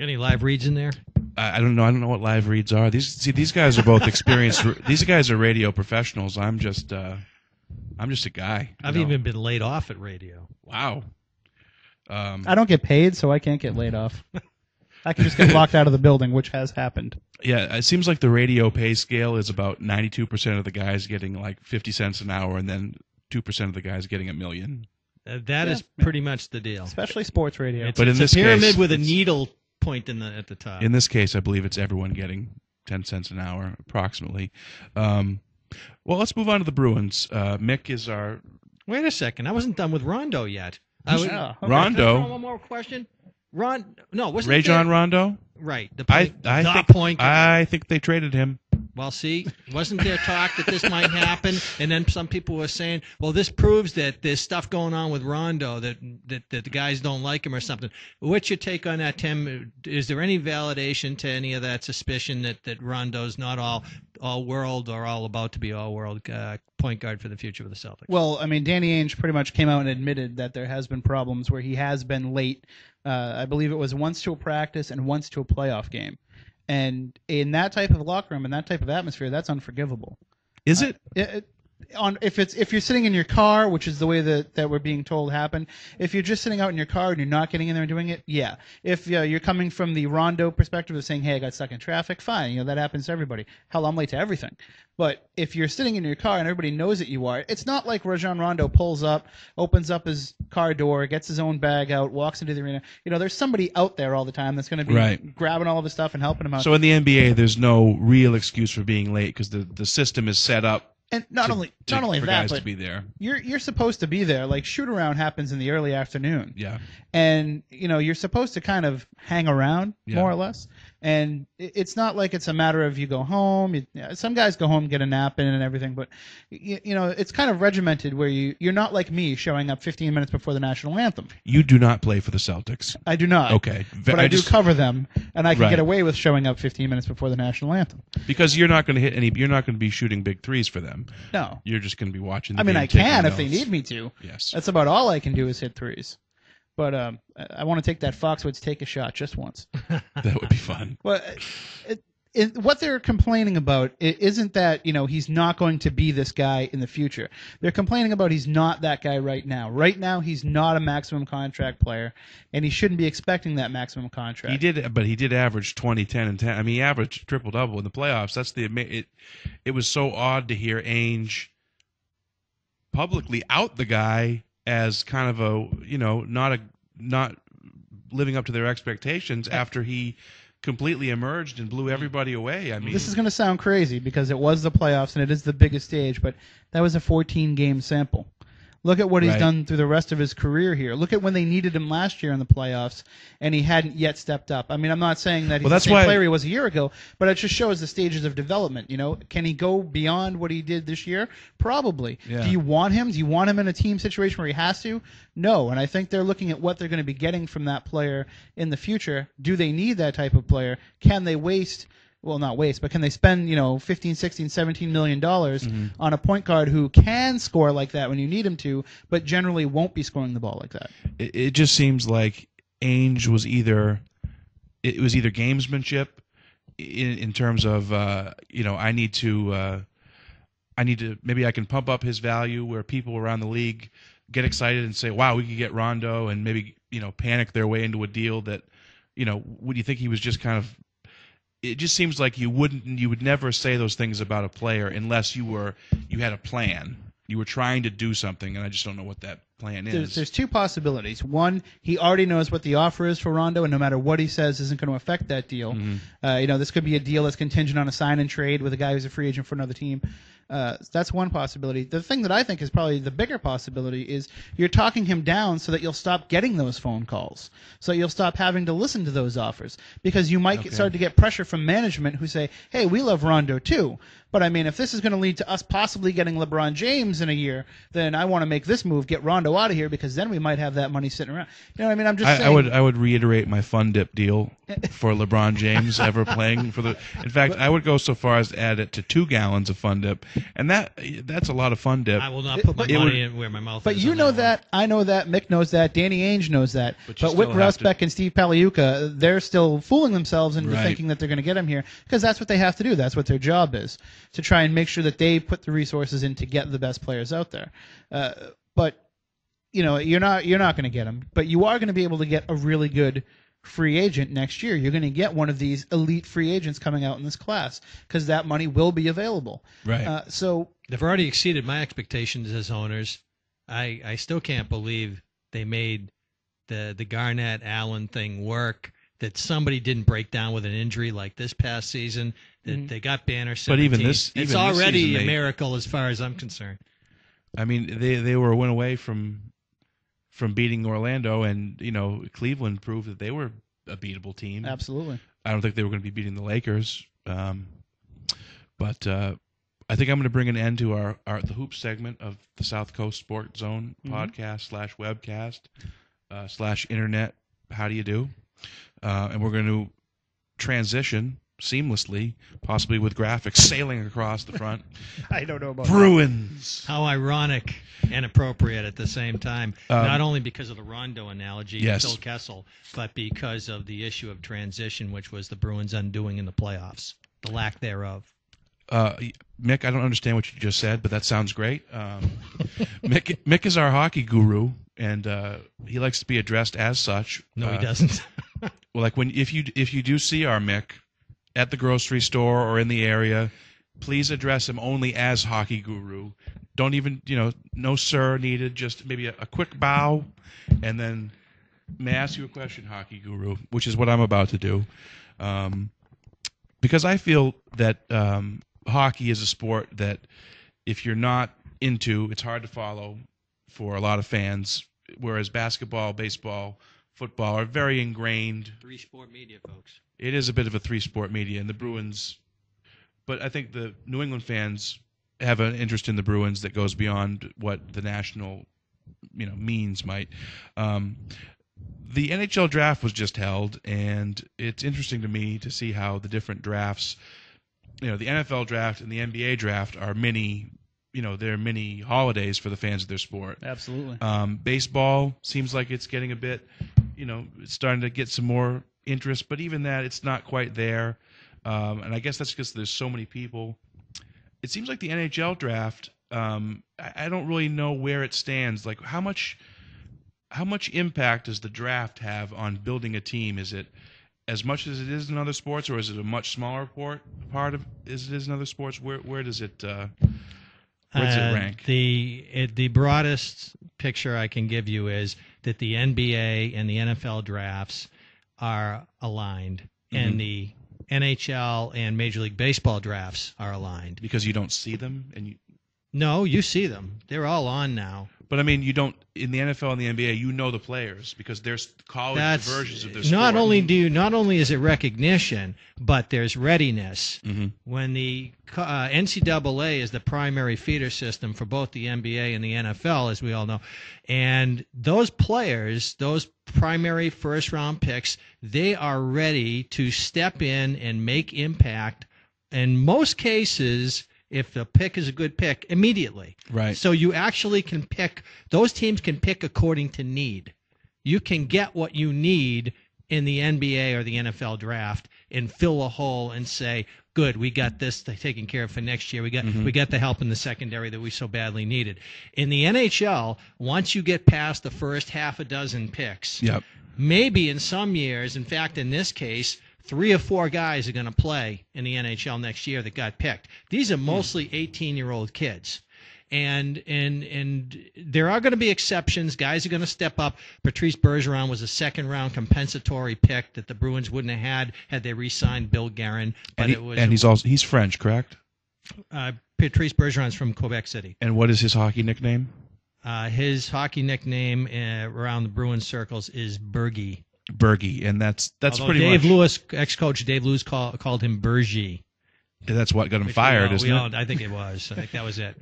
Any live reads in there? I don't know. I don't know what live reads are. These guys are both experienced. These guys are radio professionals. I'm just a guy. I've even been laid off at radio. Wow. I don't get paid, so I can't get laid off. I can just get locked out of the building, which has happened. Yeah, it seems like the radio pay scale is about 92% of the guys getting like 50 cents an hour, and then 2% of the guys getting $1 million. That is pretty much the deal. Especially sports radio. But in it's this a pyramid case, with a needle point at the top. In this case, I believe it's everyone getting 10 cents an hour, approximately. Well, let's move on to the Bruins. Mick is our... Wait a second. I wasn't done with Rondo yet. Rondo? One more question. Wasn't Rajon Rondo? Right. I think they traded him. Well, see, wasn't there talk that this might happen? And then some people were saying, well, this proves that there's stuff going on with Rondo, that the guys don't like him or something. What's your take on that, Tim? Is there any validation to any of that suspicion that Rondo's not all world or all about to be all world point guard for the future of the Celtics? Well, I mean, Danny Ainge pretty much came out and admitted that there has been problems where he has been late. I believe it was once to a practice and once to a playoff game. And in that type of locker room and that type of atmosphere, that's unforgivable. Is it? If you're sitting in your car, which is the way that we're being told happened, if you're just sitting out in your car and you're not getting in there and doing it, yeah. If you're coming from the Rondo perspective of saying, hey, I got stuck in traffic, fine. That happens to everybody. Hell, I'm late to everything. But if you're sitting in your car and everybody knows that you are, it's not like Rajon Rondo pulls up, opens up his car door, gets his own bag out, walks into the arena. There's somebody out there all the time that's going to be grabbing all of his stuff and helping him out. So in the NBA, there's no real excuse for being late because the system is set up. And not only for that, guys but to be there. You're supposed to be there. Like shoot around happens in the early afternoon. Yeah. And you're supposed to kind of hang around more or less. And it's not like it's a matter of you go home. Some guys go home, get a nap in and everything, but it's kind of regimented where you're not like me showing up 15 minutes before the national anthem. You do not play for the Celtics. I do not. Okay. But I do cover them, and I can get away with showing up 15 minutes before the national anthem. Because you're not going to you're not going to be shooting big threes for them. No. You're just going to be watching. I can if they need me to. Yes. That's about all I can do is hit threes. But I want to take that Foxwoods take a shot just once. That would be fun. But what they're complaining about isn't that he's not going to be this guy in the future. They're complaining about he's not that guy right now. Right now, he's not a maximum contract player, and he shouldn't be expecting that maximum contract. He did average 20, 10, and 10. I mean, he averaged triple-double in the playoffs. That's it was so odd to hear Ainge publicly out the guy as kind of a not living up to their expectations after he completely emerged and blew everybody away. I mean, this is going to sound crazy because it was the playoffs and it is the biggest stage, but that was a 14-game sample. Look at what he's done through the rest of his career here. Look at when they needed him last year in the playoffs, and he hadn't yet stepped up. I mean, I'm not saying that he's the same player he was a year ago, but it just shows the stages of development. Can he go beyond what he did this year? Probably. Yeah. Do you want him? Do you want him in a team situation where he has to? No. And I think they're looking at what they're going to be getting from that player in the future. Do they need that type of player? Can they waste? Well, not waste, but can they spend, 15, 16, 17 million dollars on a point guard who can score like that when you need him to, but generally won't be scoring the ball like that? It just seems like Ainge was either gamesmanship in terms of I need to maybe I can pump up his value where people around the league get excited and say, wow, we could get Rondo, and maybe panic their way into a deal that would you think he was just kind of. It just seems like you would never say those things about a player unless you had a plan. You were trying to do something, and I just don't know what that plan is. There's two possibilities. One, he already knows what the offer is for Rondo, and no matter what he says isn't going to affect that deal. This could be a deal that's contingent on a sign and trade with a guy who's a free agent for another team. That's one possibility. The thing that I think is probably the bigger possibility is you're talking him down so that you'll stop getting those phone calls, so you'll stop having to listen to those offers, because you might start to get pressure from management who say, hey, we love Rondo too, but I mean, if this is going to lead to us possibly getting LeBron James in a year, then I want to make this move, get Rondo out of here, because then we might have that money sitting around. You know what I mean? I'm just saying. I would reiterate my fun dip deal for LeBron James ever playing for the. In fact, I would go so far as to add it to 2 gallons of fun dip and that's a lot of fun, Deb. I will not put my money in where my mouth But is. you on know that that, I know that, Mick knows that, Danny Ainge knows that. But you But Whit still have Grousbeck and Steve Paliuca, they're still fooling themselves into Right. thinking that they're going to get him here because that's what they have to do. That's what their job is, to try and make sure that they put the resources in to get the best players out there. But you know, you're not going to get them, but you are going to be able to get a really good free agent next year. You're going to get one of these elite free agents coming out in this class because that money will be available. Right. So They've already exceeded my expectations as owners. I still can't believe they made the Garnett Allen thing work. That somebody didn't break down with an injury like this past season. That they got Banner 17. But even this already season, a miracle as far as I'm concerned. I mean, they were a win away from beating Orlando, and you know Cleveland proved that they were a beatable team. absolutely. I don't think they were going to be beating the Lakers, but I think I'm going to bring an end to our the hoop segment of the South Coast Sports Zone podcast /webcast / internet. How do you do? And we're going to transition seamlessly, possibly with graphics sailing across the front. I don't know about Bruins. How ironic and appropriate at the same time, not only because of the Rondo analogy, Yes. Phil Kessel, but because of the issue of transition, which was the Bruins' undoing in the playoffs, the lack thereof. Mick, I don't understand what you just said, but that sounds great. Mick is our hockey guru, and he likes to be addressed as such. No, he doesn't. Well, like if you do see our Mick at the grocery store or in the area, please address him only as hockey guru. Don't even, no sir needed. Just maybe a quick bow, and then may I ask you a question, hockey guru, which is what I'm about to do, because I feel that hockey is a sport that if you're not into, it's hard to follow for a lot of fans. Whereas basketball, baseball, football are very ingrained. Three-sport media, folks. It is a bit of a three-sport media, and the Bruins. But I think the New England fans have an interest in the Bruins that goes beyond what the national, means might. The NHL draft was just held, and it's interesting to me to see how the different drafts, the NFL draft and the NBA draft are mini, they're mini holidays for the fans of their sport. Absolutely. Baseball seems like it's getting a bit, it's starting to get some more interest, but even that, it's not quite there. And I guess that's because there's so many people. It seems like the NHL draft, I don't really know where it stands. Like how much impact does the draft have on building a team? Is it as much as it is in other sports, or is it a much smaller part of as it is in other sports? Where does it rank? The broadest picture I can give you is that the NBA and the NFL drafts are aligned, and the NHL and Major League Baseball drafts are aligned. Because you don't see them, and No, you see them. They're all on now. But I mean, you don't in the NFL and the NBA. The players because there's college versions of their sport. Not only is it recognition, but there's readiness. When the NCAA is the primary feeder system for both the NBA and the NFL, as we all know, and those players, those primary first-round picks, they are ready to step in and make impact. In most cases, if the pick is a good pick, immediately. Right. So you actually can pick, those teams can pick according to need. You can get what you need in the NBA or the NFL draft and fill a hole and say, good, we got this taken care of for next year. We got the help in the secondary that we so badly needed. In the NHL, once you get past the first half a dozen picks, maybe in some years, in fact, in this case, 3 or 4 guys are going to play in the NHL next year that got picked. These are mostly 18-year-old kids. And there are going to be exceptions. Guys are going to step up. Patrice Bergeron was a second-round compensatory pick that the Bruins wouldn't have had they re-signed Bill Guerin. But he's French, correct? Patrice Bergeron's from Quebec City. And what is his hockey nickname? His hockey nickname around the Bruins circles is Bergie. And that's pretty Dave much. Lewis, ex-coach Dave Lewis called him Bergie. That's what got him fired, isn't it? I think it was. I think that was it.